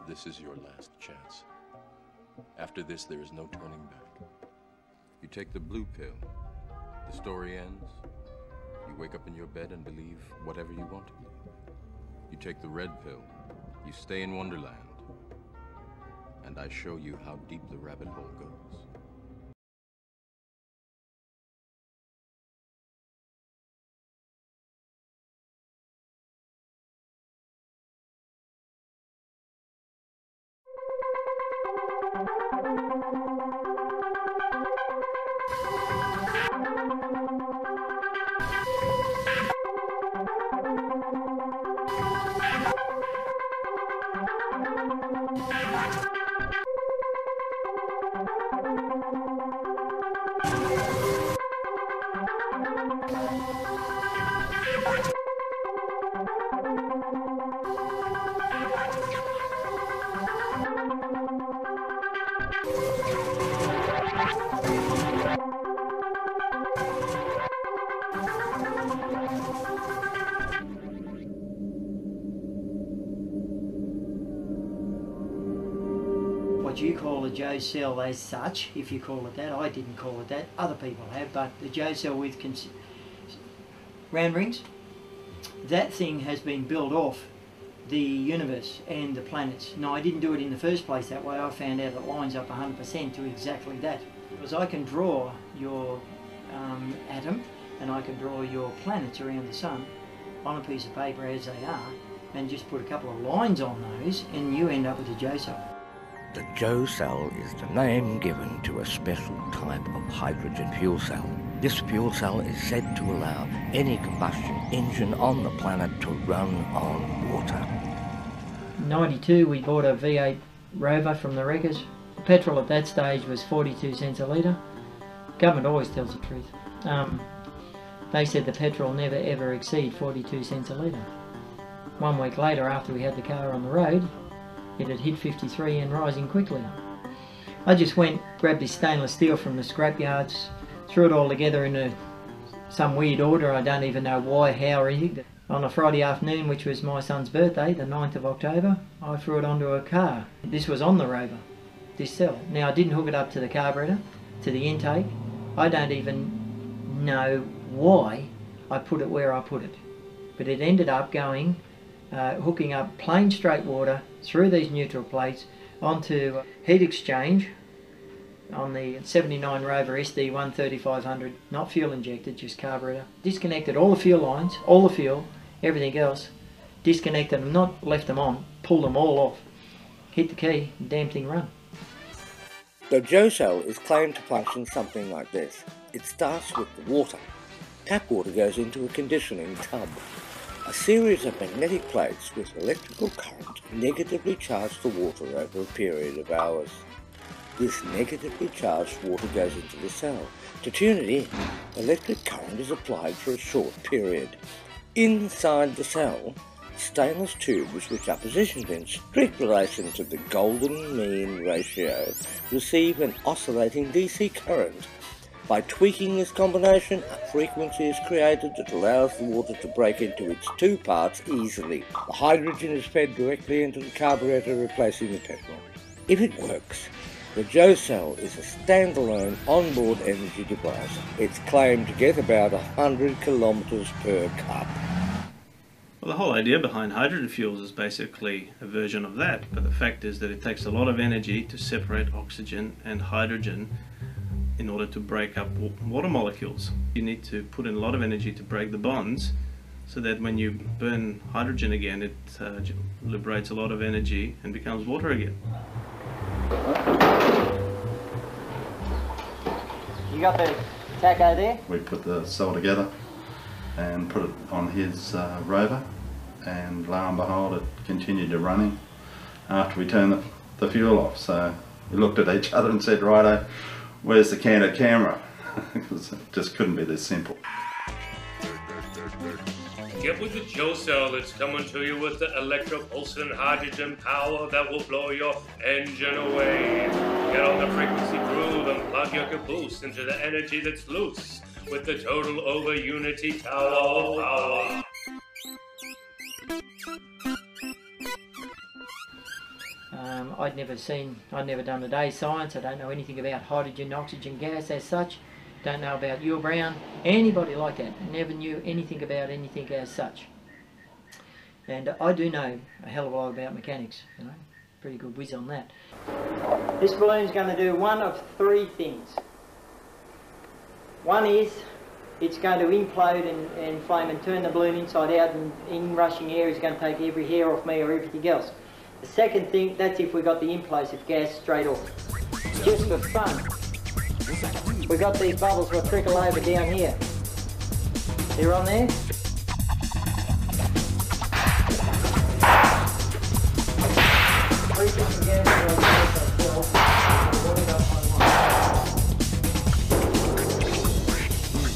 This is your last chance. After this, there is no turning back. You take the blue pill, the story ends. You wake up in your bed and believe whatever you want to believe. You take the red pill, you stay in Wonderland, and I show you how deep the rabbit hole goes. What you call a Joe cell as such, if you call it that, I didn't call it that, other people have, but the Joe cell with round rings, that thing has been built off the universe and the planets. Now, I didn't do it in the first place that way. I found out it lines up 100% to exactly that. Because I can draw your atom and I can draw your planets around the sun on a piece of paper as they are and just put a couple of lines on those and you end up with a Joe cell. The Joe cell is the name given to a special type of hydrogen fuel cell. This fuel cell is said to allow any combustion engine on the planet to run on water. In '92 we bought a V8 rover from the wreckers. Petrol at that stage was 42 cents a litre. Government always tells the truth. They said the petrol never ever exceed 42 cents a litre. 1 week later, after we had the car on the road, it had hit 53 and rising quickly. I just went, grabbed this stainless steel from the scrapyards, threw it all together in some weird order. I don't even know why, how or anything. On a Friday afternoon, which was my son's birthday, the 9th of October, I threw it onto a car. This was on the rover, this cell. Now, I didn't hook it up to the carburetor, to the intake. I don't even know why I put it where I put it. But it ended up going, hooking up plain straight water through these neutral plates onto heat exchange on the 79 Rover SD 13500, not fuel injected, just carburetor. Disconnected all the fuel lines, all the fuel, everything else. Disconnected them, not left them on, pulled them all off. Hit the key, the damn thing run. The Joe cell is claimed to function something like this. It starts with the water. Tap water goes into a conditioning tub. A series of magnetic plates with electrical current negatively charge the water over a period of hours. This negatively charged water goes into the cell. To tune it in, electric current is applied for a short period. Inside the cell, stainless tubes which are positioned in strict relation to the golden mean ratio receive an oscillating DC current. By tweaking this combination, a frequency is created that allows the water to break into its two parts easily. The hydrogen is fed directly into the carburetor, replacing the petrol. If it works, the Joe cell is a standalone onboard energy device. It's claimed to get about 100 kilometres per cup. Well, the whole idea behind hydrogen fuels is basically a version of that, but the fact is that it takes a lot of energy to separate oxygen and hydrogen in order to break up water molecules. You need to put in a lot of energy to break the bonds, so that when you burn hydrogen again, it liberates a lot of energy and becomes water again. You got the taco there? We put the cell together and put it on his rover, and lo and behold, it continued to running after we turned the fuel off. So we looked at each other and said, righto, where's the candid camera? Because it just couldn't be this simple. Get with the Joe cell, it's coming to you with the electropulsing hydrogen power that will blow your engine away. Get on the frequency groove and plug your caboose into the energy that's loose with the total Overunity tower power. I'd never done a day's science. I don't know anything about hydrogen, oxygen gas as such. Don't know about Ure Brown, anybody like that. Never knew anything about anything as such. And I do know a hell of a lot about mechanics, you know, pretty good whiz on that. This balloon's going to do one of three things. One is it's going to implode and flame and turn the balloon inside out, and in rushing air is going to take every hair off me or everything else. The second thing, that's if we got the implosive gas straight off. Just for fun, we got these bubbles will trickle over down here. They're on there.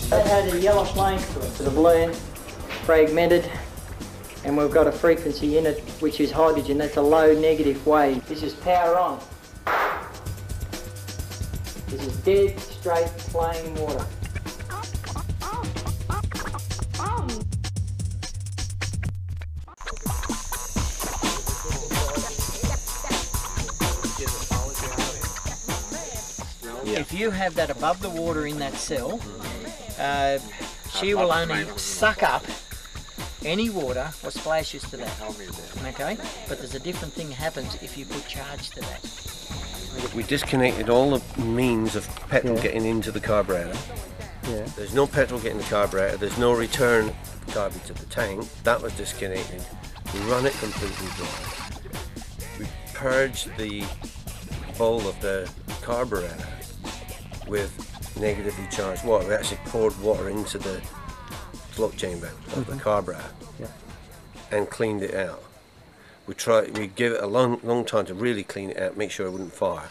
That had a yellow flame to it. The balloon fragmented, and we've got a frequency in it which is hydrogen. That's a low negative wave. This is power on. This is dead straight plain water. If you have that above the water in that cell, she will only suck up any water or splashes to that. Okay? But there's a different thing happens if you put charge to that. We disconnected all the means of petrol getting into the carburetor. There's no petrol getting the carburetor, there's no return carbon to the tank. That was disconnected. We run it completely dry. We purged the bowl of the carburetor with negatively charged water. We actually poured water into the float chamber of the carburetor and cleaned it out. We gave it a long time to really clean it out, make sure it wouldn't fire.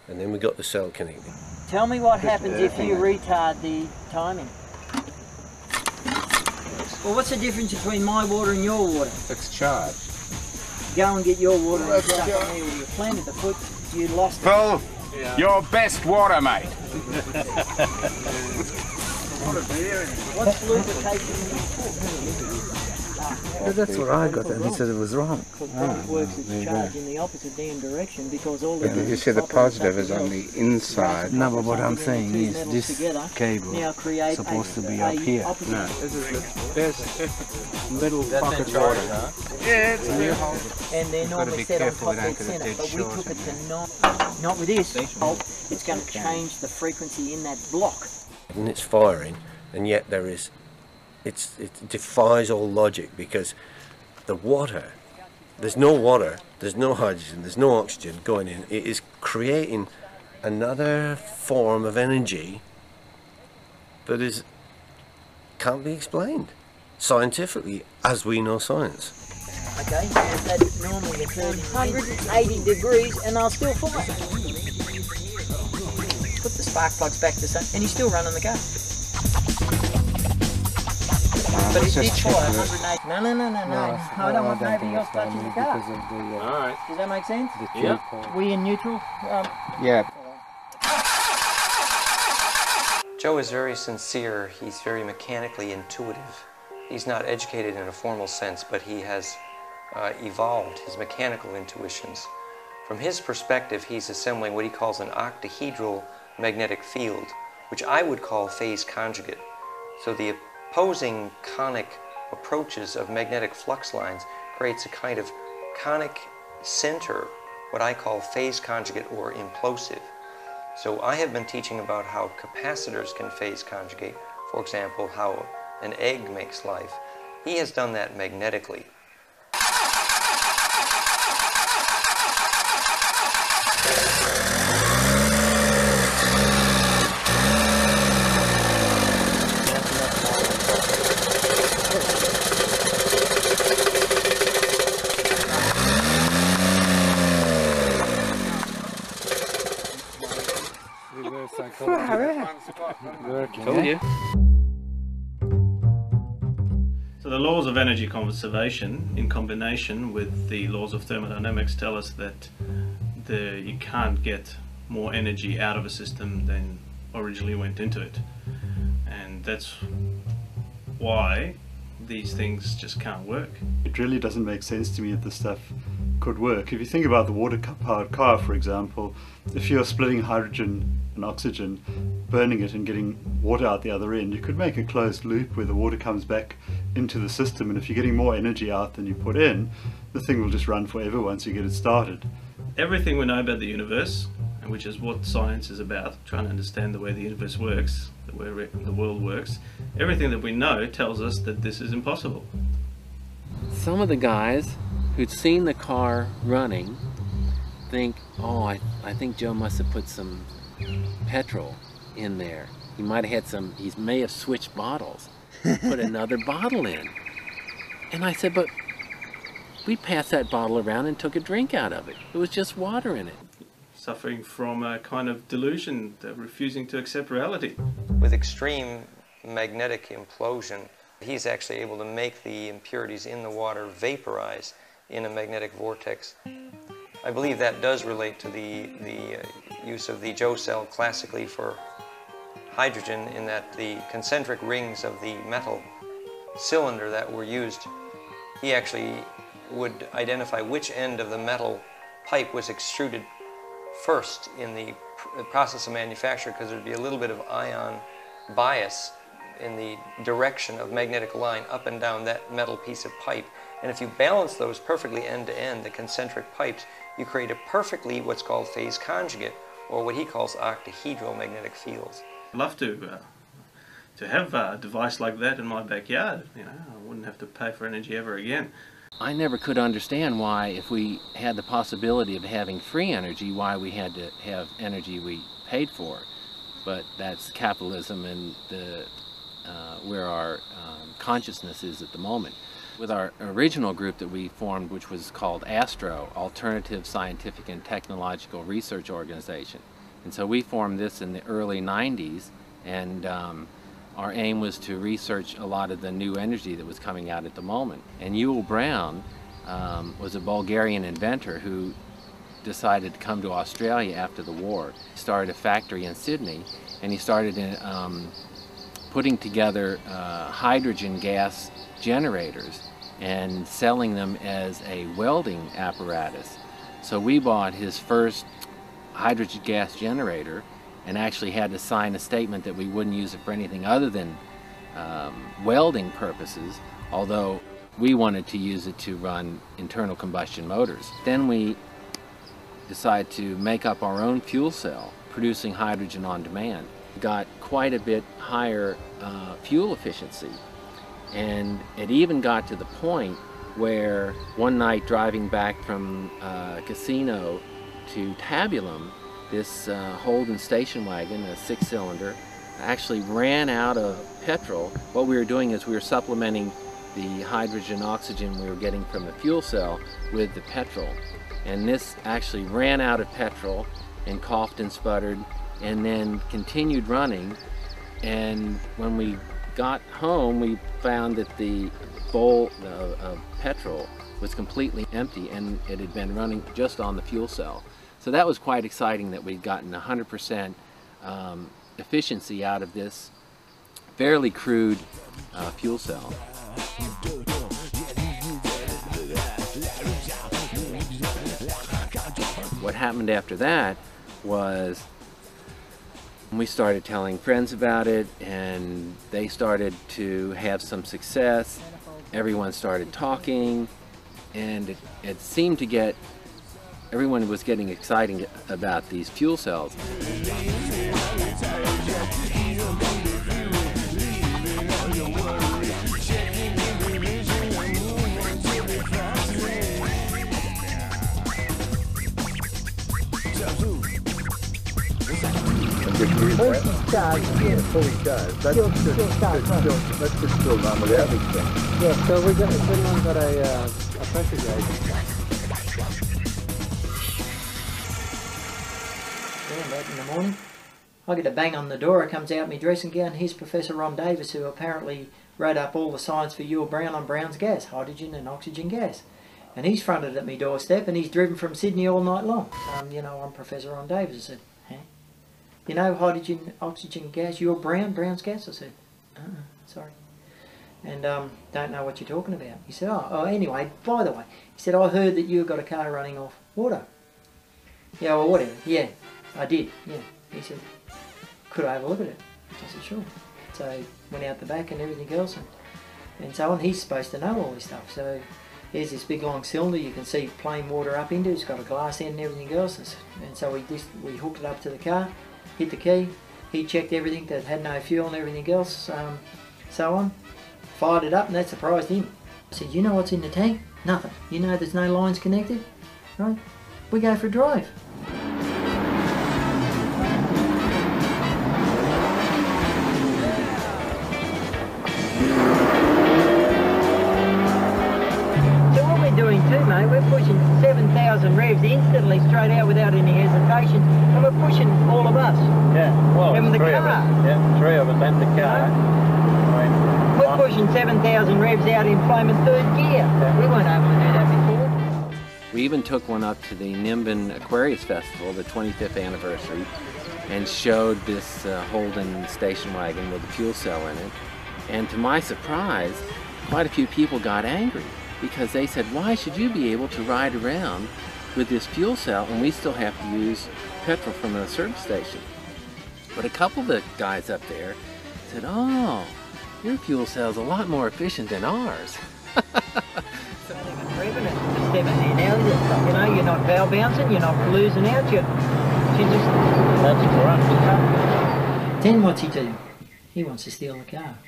And then we got the cell connected. Tell me what happens if you retard the timing. Well, what's the difference between my water and your water? It's charged. Go and get your water and stuff on there where you planted the foot, you lost it. Phil, your best water, mate. What's lubrication? That's what I got, and he said it was wrong. That works its charge in the opposite damn direction because all the... You see the positive is on the inside. No, but what I'm saying is this cable is supposed to be up here. No, this is the best little pocket water. Huh? Yeah, it's a new hole. And they're normally set on top dead centre, but we took it to not with this. It's going to change the frequency in that block. And it's firing, and yet there is... It defies all logic, because the water, there's no water, there's no hydrogen, there's no oxygen going in. It is creating another form of energy that can't be explained scientifically as we know science. Okay, that normally occurs 180 degrees and they'll still fire. Put the spark plugs back to sun and he's still running the car. But it did fire 180. No. I don't want nobody else touching the car. Alright. Does that make sense? Yeah. We in neutral? Yeah. Joe is very sincere. He's very mechanically intuitive. He's not educated in a formal sense, but he has evolved his mechanical intuitions. From his perspective, he's assembling what he calls an octahedral magnetic field, which I would call phase conjugate. So the opposing conic approaches of magnetic flux lines creates a kind of conic center, what I call phase conjugate or implosive. So I have been teaching about how capacitors can phase conjugate, for example, how an egg makes life. He has done that magnetically. So the laws of energy conservation in combination with the laws of thermodynamics tell us that you can't get more energy out of a system than originally went into it. And that's why these things just can't work. It really doesn't make sense to me that this stuff could work. If you think about the water-powered car, for example, if you're splitting hydrogen and oxygen, burning it and getting water out the other end, you could make a closed loop where the water comes back into the system, and if you're getting more energy out than you put in, the thing will just run forever once you get it started. Everything we know about the universe, and which is what science is about, trying to understand the way the universe works, the way the world works, everything that we know tells us that this is impossible. Some of the guys who'd seen the car running think, oh, I think Joe must have put some petrol in there. He might have had some, he may have switched bottles, put another bottle in. And I said, but we passed that bottle around and took a drink out of it. It was just water in it. Suffering from a kind of delusion, refusing to accept reality. With extreme magnetic implosion, he's actually able to make the impurities in the water vaporize in a magnetic vortex. I believe that does relate to the use of the H.H.O cell classically for hydrogen, in that the concentric rings of the metal cylinder that were used, he actually would identify which end of the metal pipe was extruded first in the process of manufacture, because there'd be a little bit of ion bias in the direction of magnetic line up and down that metal piece of pipe. And if you balance those perfectly end to end, the concentric pipes, you create a perfectly what's called phase conjugate, or what he calls octahedral magnetic fields. I'd love to have a device like that in my backyard. You know, I wouldn't have to pay for energy ever again. I never could understand why, if we had the possibility of having free energy, why we had to have energy we paid for. But that's capitalism and where our consciousness is at the moment. With our original group that we formed, which was called ASTRO, Alternative Scientific and Technological Research Organization. And so we formed this in the early 90s, and our aim was to research a lot of the new energy that was coming out at the moment. And Yul Brown was a Bulgarian inventor who decided to come to Australia after the war. He started a factory in Sydney, and he started putting together hydrogen gas generators and selling them as a welding apparatus. So we bought his first hydrogen gas generator and actually had to sign a statement that we wouldn't use it for anything other than welding purposes, although we wanted to use it to run internal combustion motors. Then we decided to make up our own fuel cell, producing hydrogen on demand. Got quite a bit higher fuel efficiency, and it even got to the point where one night driving back from Casino to Tabulum, this Holden station wagon, a 6-cylinder, actually ran out of petrol. What we were doing is we were supplementing the hydrogen oxygen we were getting from the fuel cell with the petrol. And this actually ran out of petrol and coughed and sputtered and then continued running. And when we got home, we found that the bowl of petrol was completely empty, and it had been running just on the fuel cell. So that was quite exciting, that we'd gotten 100% efficiency out of this fairly crude fuel cell. What happened after that was we started telling friends about it, and they started to have some success. Everyone started talking, and it seemed to get, everyone was getting excited about these fuel cells. Once he's charged, yeah. Fully charged. That's just still run without it. Yeah, so we've anyone got a pressure gauge? Yeah, in the morning, I get a bang on the door. It comes out in my dressing gown. Here's Professor Ron Davis, who apparently wrote up all the science for Yul Brown on Brown's gas, hydrogen and oxygen gas. And he's fronted at me doorstep, and he's driven from Sydney all night long. You know, I'm Professor Ron Davis. I said, huh? You know, hydrogen, oxygen gas, Yul Brown's gas? I said, sorry. And don't know what you're talking about. He said, oh, anyway, by the way, he said, I heard that you've got a car running off water. Yeah, well, whatever. Yeah, I did. Yeah. He said, could I have a look at it? I said, sure. So went out the back and everything else, and so on. He's supposed to know all this stuff. So here's this big long cylinder you can see plain water up into. It's got a glass end and everything else. And so we hooked it up to the car, hit the key. He checked everything that had no fuel and everything else, so on. Fired it up, and that surprised him. I said, you know what's in the tank? Nothing. You know there's no lines connected? Right? We go for a drive. So what we're doing too, mate, we're pushing 7,000 revs instantly straight out without any hesitation, and we're pushing all of us. Yeah, well, from the car. Yeah, 3 of us and the car. We're pushing 7,000 revs out in flaming 3rd gear. Yeah. We weren't able to do that before. We even took one up to the Nimbin Aquarius Festival, the 25th anniversary, and showed this Holden station wagon with a fuel cell in it. And to my surprise, quite a few people got angry because they said, why should you be able to ride around with this fuel cell and we still have to use petrol from a service station? But a couple of the guys up there said, oh, your fuel cell's a lot more efficient than ours. You know, you're not valve bouncing, you're not losing out, you just... That's correct. Then what's he do? He wants to steal the car.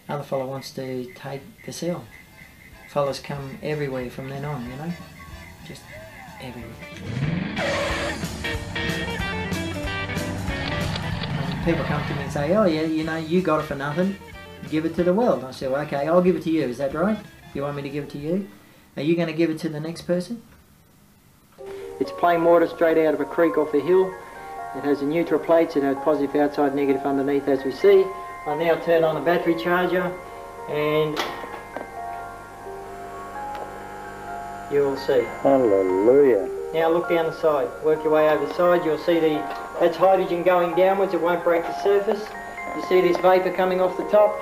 Other fellow wants to take the cell. Fellas come everywhere from then on, you know? Just everywhere. People come to me and say, oh yeah, you know, you got it for nothing, give it to the world. I said, well, okay, I'll give it to you, is that right? You want me to give it to you? Are you going to give it to the next person? It's plain water straight out of a creek off a hill. It has a neutral plates, it has positive outside, negative underneath, as we see. I'll now turn on the battery charger and you will see. Hallelujah. Now look down the side, work your way over the side, you'll see that's hydrogen going downwards, it won't break the surface. You see this vapour coming off the top?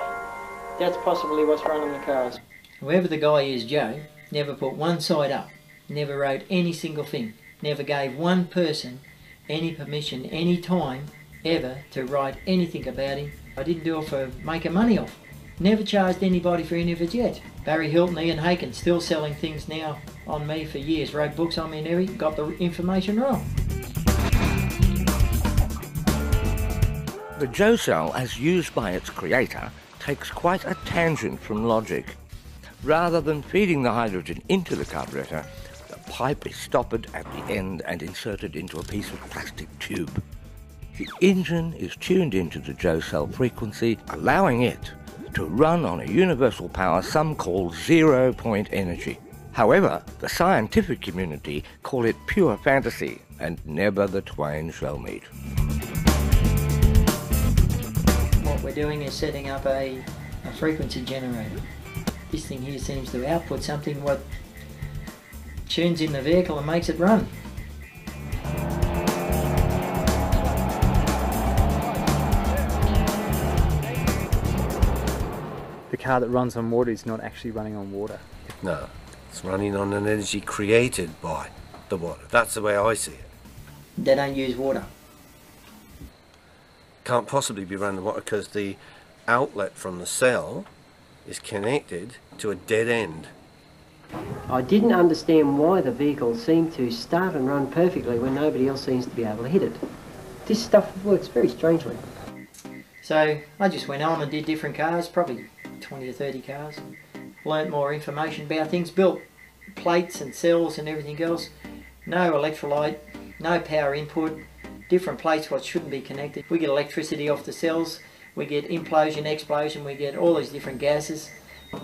That's possibly what's running the cars. Whoever the guy is, Joe, never put one side up, never wrote any single thing, never gave one person any permission, any time, ever, to write anything about him. I didn't do it for making money off. Never charged anybody for any of it yet. Barry Hilton, Ian Haken, still selling things now on me for years, wrote books on me and everything, got the information wrong. The Joe cell, as used by its creator, takes quite a tangent from logic. Rather than feeding the hydrogen into the carburetor, the pipe is stoppered at the end and inserted into a piece of plastic tube. The engine is tuned into the Joe cell frequency, allowing it to run on a universal power some call 0-point energy. However, the scientific community call it pure fantasy, and never the twain shall meet. What we're doing is setting up a frequency generator. This thing here seems to output something what tunes in the vehicle and makes it run. The car that runs on water is not actually running on water. No, it's running on an energy created by the water. That's the way I see it. They don't use water. Can't possibly be running water because the outlet from the cell is connected to a dead end. I didn't understand why the vehicle seemed to start and run perfectly when nobody else seems to be able to hit it. This stuff works very strangely. So I just went on and did different cars, probably 20 or 30 cars. Learnt more information about things, built plates and cells and everything else. No electrolyte, no power input, different plates what shouldn't be connected. We get electricity off the cells. We get implosion, explosion, we get all these different gases.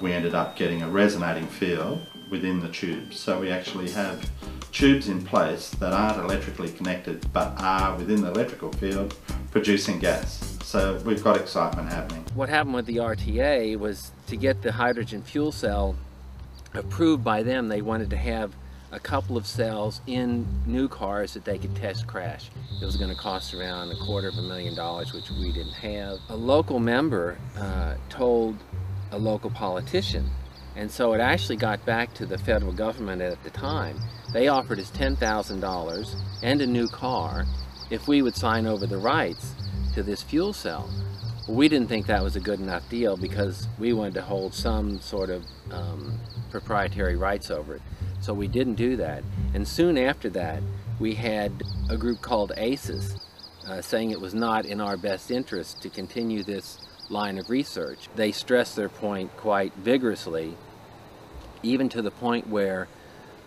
We ended up getting a resonating field within the tubes. So we actually have tubes in place that aren't electrically connected but are within the electrical field producing gas. So we've got excitement happening. What happened with the RTA was to get the hydrogen fuel cell approved by them, they wanted to have a couple of cells in new cars that they could test crash. It was going to cost around $250,000, which we didn't have. A local member told a local politician, and so it actually got back to the federal government at the time. They offered us $10,000 and a new car if we would sign over the rights to this fuel cell. We didn't think that was a good enough deal because we wanted to hold some sort of proprietary rights over it. So we didn't do that. And soon after that, we had a group called ACES saying it was not in our best interest to continue this line of research. They stressed their point quite vigorously, even to the point where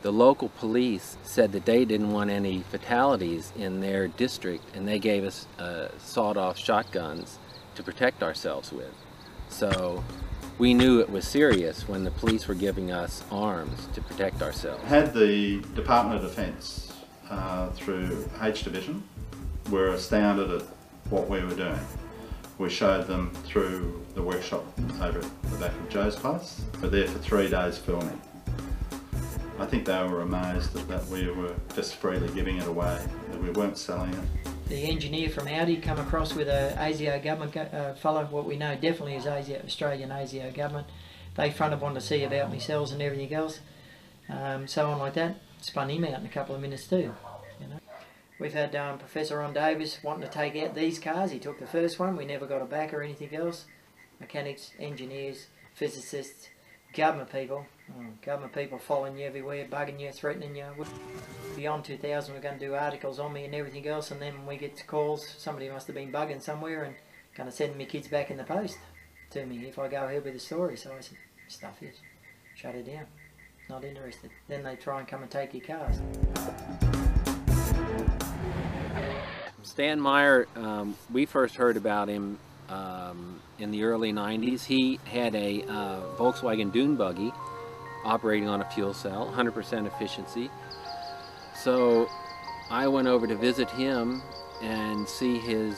the local police said that they didn't want any fatalities in their district, and they gave us sawed-off shotguns to protect ourselves with. So we knew it was serious when the police were giving us arms to protect ourselves. Had the Department of Defence through H Division were astounded at what we were doing. We showed them through the workshop over at the back of Joe's place. We were there for 3 days filming. I think they were amazed that we were just freely giving it away, that we weren't selling it. The engineer from Audi come across with a ASIO government fellow, what we know definitely is Australian ASIO government. They fronted on to see about me cells and everything else, so on like that. Spun him out in a couple of minutes too. You know. We've had Professor Ron Davis wanting to take out these cars. He took the first one, we never got it back or anything else. Mechanics, engineers, physicists, government people following you everywhere, bugging you, threatening you. Beyond 2000 we're going to do articles on me and everything else, and then when we get calls, somebody must have been bugging somewhere and going to send me kids back in the post to me if I go ahead with the story. So I said, stuff it, shut it down, not interested. Then they try and come and take your cars. Stan Meyer, we first heard about him in the early 90s. He had a Volkswagen dune buggy operating on a fuel cell, 100% efficiency. So I went over to visit him and see his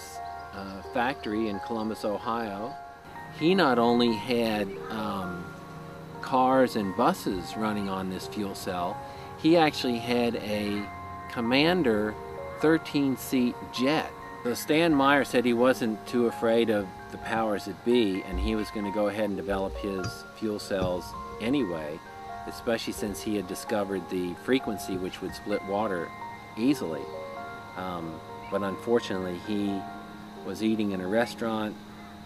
factory in Columbus, Ohio. He not only had cars and buses running on this fuel cell, he actually had a Commander 13-seat jet. So Stan Meyer said he wasn't too afraid of the powers that be, and he was going to go ahead and develop his fuel cells anyway, especially since he had discovered the frequency which would split water easily. But unfortunately, he was eating in a restaurant,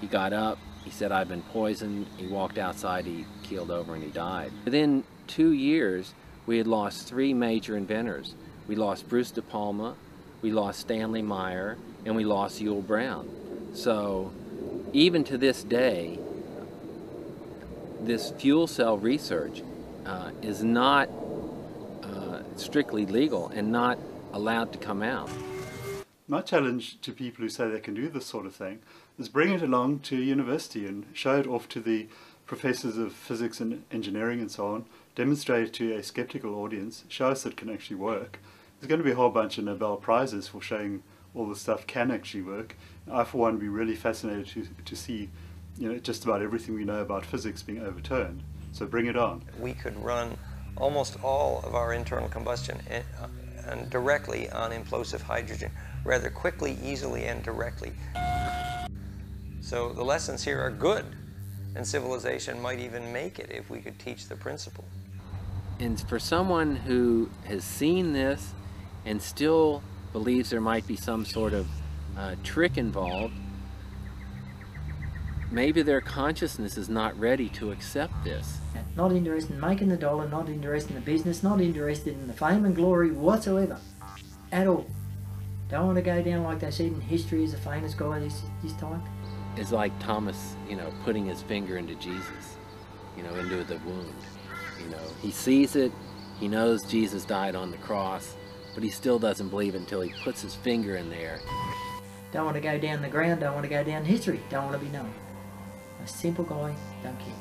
he got up, he said, "I've been poisoned." He walked outside, he keeled over and he died. Within 2 years, we had lost 3 major inventors. We lost Bruce De Palma, we lost Stanley Meyer, and we lost Yule Brown. So even to this day, this fuel cell research is not strictly legal and not allowed to come out. My challenge to people who say they can do this sort of thing is bring it along to a university and show it off to the professors of physics and engineering and so on, demonstrate it to a skeptical audience, show us it can actually work. There's going to be a whole bunch of Nobel Prizes for showing all the stuff can actually work. I, for one, would be really fascinated to see, you know, just about everything we know about physics being overturned. So bring it on. We could run almost all of our internal combustion and directly on implosive hydrogen, rather quickly, easily, and directly. So the lessons here are good, and civilization might even make it if we could teach the principle. And for someone who has seen this and still believes there might be some sort of trick involved, maybe their consciousness is not ready to accept this. Not interested in making the dollar, not interested in the business, not interested in the fame and glory whatsoever, at all. Don't want to go down like they said in history as a famous guy this time. It's like Thomas, you know, putting his finger into Jesus, you know, into the wound. You know, he sees it, he knows Jesus died on the cross, but he still doesn't believe it until he puts his finger in there. Don't want to go down the ground, don't want to go down history, don't want to be known. A simple guy, don't care.